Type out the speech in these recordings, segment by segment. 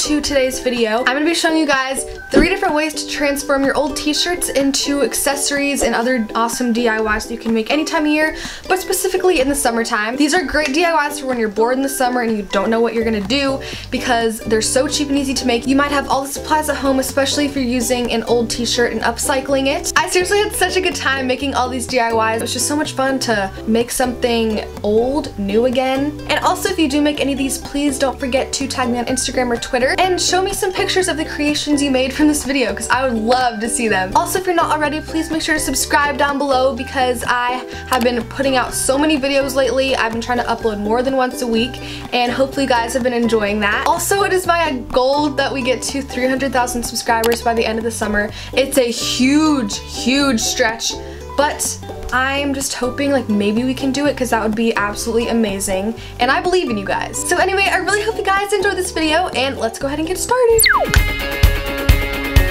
to today's video. I'm going to be showing you guys 3 different ways to transform your old t-shirts into accessories and other awesome DIYs that you can make any time of year, but specifically in the summertime. These are great DIYs for when you're bored in the summer and you don't know what you're going to do because they're so cheap and easy to make. You might have all the supplies at home, especially if you're using an old t-shirt and upcycling it. I seriously had such a good time making all these DIYs. It was just so much fun to make something old new again. And also, if you do make any of these, please don't forget to tag me on Instagram or Twitter and show me some pictures of the creations you made from this video because I would love to see them. Also, if you're not already, please make sure to subscribe down below because I have been putting out so many videos lately. I've been trying to upload more than once a week and hopefully you guys have been enjoying that. Also, it is my goal that we get to 300,000 subscribers by the end of the summer. It's a huge stretch, but I'm just hoping like maybe we can do it because that would be absolutely amazing and I believe in you guys. So anyway, I really hope you guys enjoyed this video and let's go ahead and get started.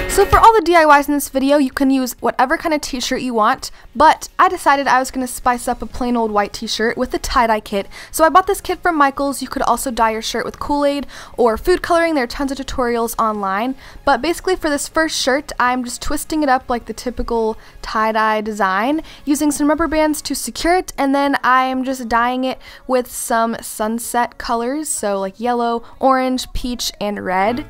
So for all the DIYs in this video, you can use whatever kind of t-shirt you want, but I decided I was going to spice up a plain old white t-shirt with a tie-dye kit. So I bought this kit from Michael's. You could also dye your shirt with Kool-Aid or food coloring. There are tons of tutorials online, but basically for this first shirt, I'm just twisting it up like the typical tie-dye design, using some rubber bands to secure it, and then I'm just dyeing it with some sunset colors, so like yellow, orange, peach, and red.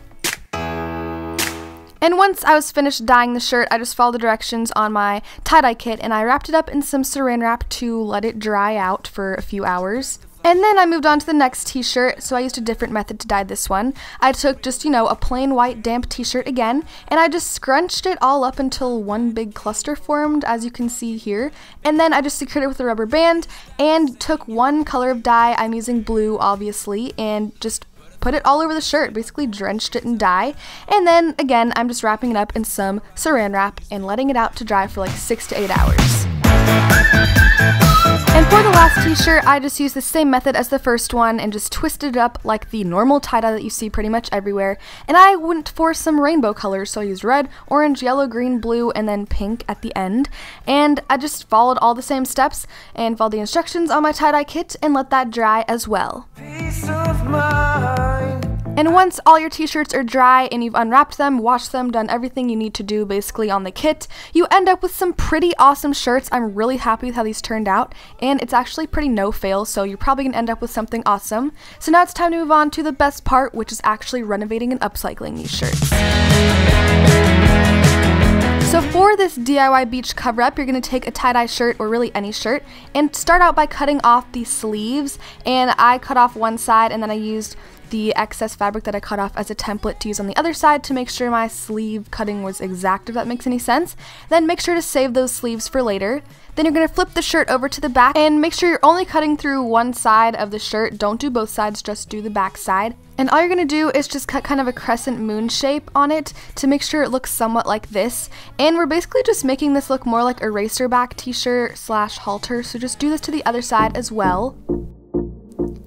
And once I was finished dyeing the shirt, I just followed the directions on my tie-dye kit and I wrapped it up in some saran wrap to let it dry out for a few hours. And then I moved on to the next t-shirt, so I used a different method to dye this one. I took just, a plain white damp t-shirt again, and I just scrunched it all up until one big cluster formed, as you can see here. And then I just secured it with a rubber band and took one color of dye, I'm using blue obviously, and just put it all over the shirt, basically drenched it in dye. And then again, I'm just wrapping it up in some saran wrap and letting it out to dry for like 6 to 8 hours. And for the last t-shirt, I just used the same method as the first one and just twisted it up like the normal tie-dye that you see pretty much everywhere. And I went for some rainbow colors, so I used red, orange, yellow, green, blue, and then pink at the end. And I just followed all the same steps and followed the instructions on my tie-dye kit and let that dry as well. Peace of mind. And once all your t-shirts are dry and you've unwrapped them, washed them, done everything you need to do basically on the kit, you end up with some pretty awesome shirts. I'm really happy with how these turned out, and it's actually pretty no-fail, so you're probably going to end up with something awesome. So now it's time to move on to the best part, which is actually renovating and upcycling these shirts. So for this DIY beach cover-up, you're going to take a tie-dye shirt, or really any shirt, and start out by cutting off the sleeves. And I cut off one side, and then I used the excess fabric that I cut off as a template to use on the other side to make sure my sleeve cutting was exact, if that makes any sense. Then make sure to save those sleeves for later. Then you're going to flip the shirt over to the back and make sure you're only cutting through one side of the shirt. Don't do both sides, just do the back side. And all you're going to do is just cut kind of a crescent moon shape on it to make sure it looks somewhat like this. And we're basically just making this look more like a racer back t-shirt slash halter, so just do this to the other side as well.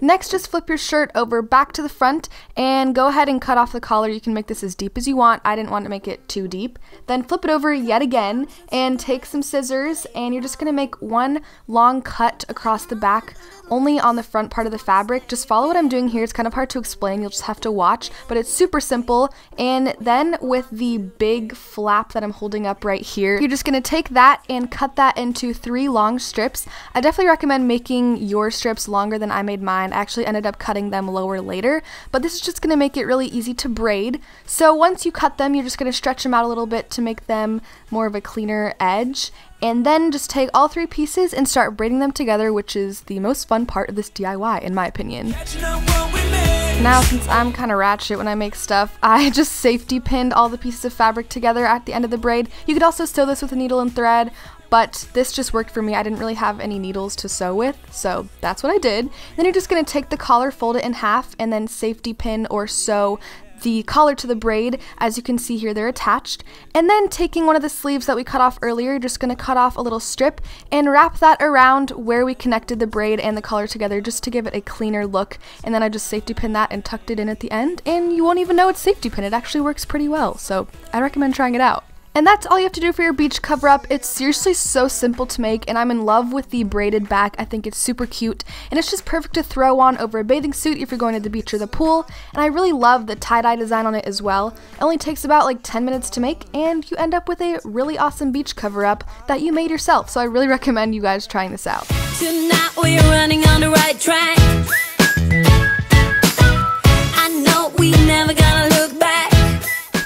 Next, just flip your shirt over back to the front and go ahead and cut off the collar. You can make this as deep as you want. I didn't want to make it too deep. Then flip it over yet again and take some scissors and you're just going to make one long cut across the back, only on the front part of the fabric. Just follow what I'm doing here. It's kind of hard to explain. You'll just have to watch, but it's super simple. And then with the big flap that I'm holding up right here, you're just going to take that and cut that into 3 long strips. I definitely recommend making your strips longer than I made mine. I actually ended up cutting them lower later, but this is just going to make it really easy to braid. So once you cut them, you're just going to stretch them out a little bit to make them more of a cleaner edge. And then just take all 3 pieces and start braiding them together, which is the most fun part of this DIY, in my opinion. Now, since I'm kind of ratchet when I make stuff, I just safety pinned all the pieces of fabric together at the end of the braid. You could also sew this with a needle and thread, but this just worked for me. I didn't really have any needles to sew with, so that's what I did. Then you're just going to take the collar, fold it in half, and then safety pin or sew the collar to the braid. As you can see here, they're attached. And then taking one of the sleeves that we cut off earlier, you're just going to cut off a little strip and wrap that around where we connected the braid and the collar together just to give it a cleaner look. And then I just safety pinned that and tucked it in at the end, and you won't even know it's safety pinned. It actually works pretty well, so I recommend trying it out. And that's all you have to do for your beach cover-up. It's seriously so simple to make, and I'm in love with the braided back. I think it's super cute, and it's just perfect to throw on over a bathing suit if you're going to the beach or the pool. And I really love the tie-dye design on it as well. It only takes about like 10 minutes to make, and you end up with a really awesome beach cover-up that you made yourself. So I really recommend you guys trying this out. Tonight we're running on the right track. I know we never gonna look back.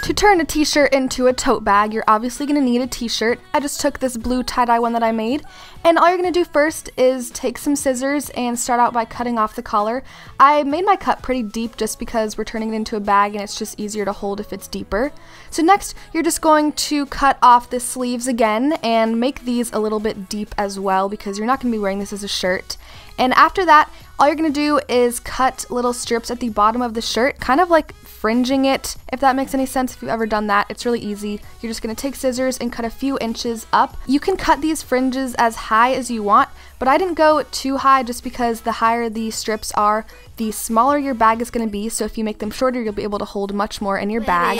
To turn a t-shirt into a tote bag, you're obviously going to need a t-shirt. I just took this blue tie-dye one that I made, and all you're going to do first is take some scissors and start out by cutting off the collar. I made my cut pretty deep just because we're turning it into a bag and it's just easier to hold if it's deeper. So next, you're just going to cut off the sleeves again and make these a little bit deep as well because you're not going to be wearing this as a shirt. And after that, all you're going to do is cut little strips at the bottom of the shirt, kind of like fringing it, if that makes any sense. If you've ever done that, it's really easy. You're just going to take scissors and cut a few inches up. You can cut these fringes as high as you want, but I didn't go too high just because the higher the strips are, the smaller your bag is going to be. So if you make them shorter, you'll be able to hold much more in your bag.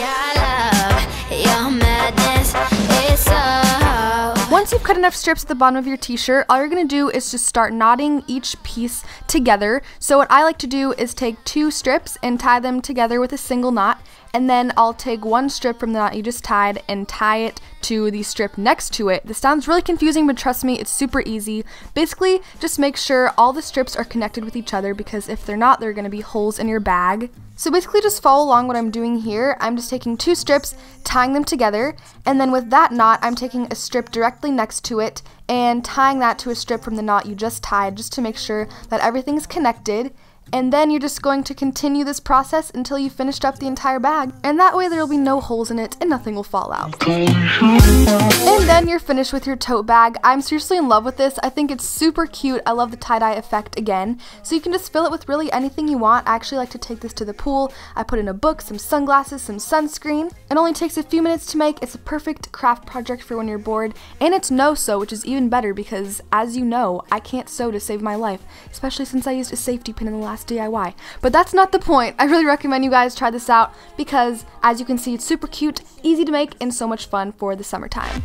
Once you've cut enough strips at the bottom of your t-shirt, all you're going to do is just start knotting each piece together. So what I like to do is take 2 strips and tie them together with a single knot, and then I'll take 1 strip from the knot you just tied and tie it to the strip next to it. This sounds really confusing, but trust me, it's super easy. Basically, just make sure all the strips are connected with each other because if they're not, there are going to be holes in your bag. So basically just follow along what I'm doing here. I'm just taking 2 strips, tying them together, and then with that knot, I'm taking a strip directly next to it and tying that to a strip from the knot you just tied just to make sure that everything's connected. And then you're just going to continue this process until you've finished up the entire bag. And that way there will be no holes in it and nothing will fall out. And then you're finished with your tote bag. I'm seriously in love with this. I think it's super cute. I love the tie-dye effect again. So you can just fill it with really anything you want. I actually like to take this to the pool. I put in a book, some sunglasses, some sunscreen. It only takes a few minutes to make. It's a perfect craft project for when you're bored. And it's no-sew, which is even better because, as you know, I can't sew to save my life, especially since I used a safety pin in the last DIY. But that's not the point. I really recommend you guys try this out because, as you can see, it's super cute, easy to make, and so much fun for the summertime.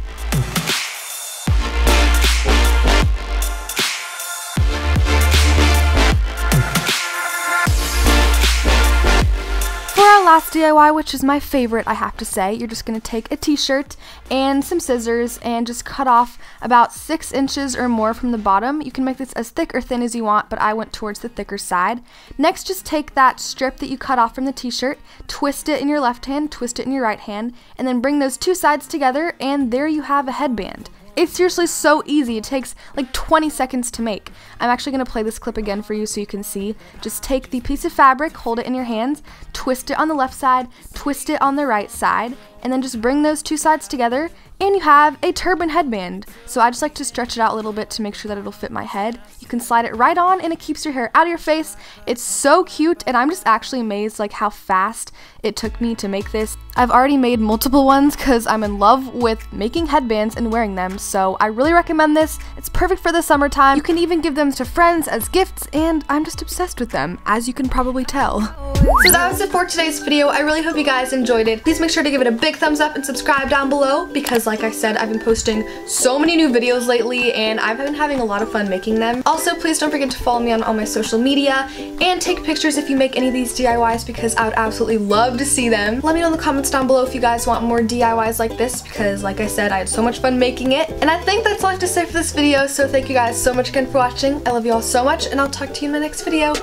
For our last DIY, which is my favorite, I have to say, you're just going to take a t-shirt and some scissors and just cut off about 6 inches or more from the bottom. You can make this as thick or thin as you want, but I went towards the thicker side. Next, just take that strip that you cut off from the t-shirt, twist it in your left hand, twist it in your right hand, and then bring those 2 sides together, and there you have a headband. It's seriously so easy. It takes like 20 seconds to make. I'm actually going to play this clip again for you so you can see. Just take the piece of fabric, hold it in your hands, twist it on the left side, twist it on the right side, and then just bring those 2 sides together, and you have a turban headband. So I just like to stretch it out a little bit to make sure that it'll fit my head. You can slide it right on and it keeps your hair out of your face. It's so cute, and I'm just actually amazed like how fast it took me to make this. I've already made multiple ones because I'm in love with making headbands and wearing them, so I really recommend this. It's perfect for the summertime. You can even give them to friends as gifts, and I'm just obsessed with them, as you can probably tell. So that was it for today's video. I really hope you guys enjoyed it. Please make sure to give it a big thumbs up and subscribe down below because, like I said, I've been posting so many new videos lately and I've been having a lot of fun making them. Also, please don't forget to follow me on all my social media and take pictures if you make any of these DIYs because I would absolutely love to see them. Let me know in the comments down below if you guys want more DIYs like this because, like I said, I had so much fun making it. And I think that's all I have to say for this video, so thank you guys so much again for watching. I love you all so much, and I'll talk to you in my next video.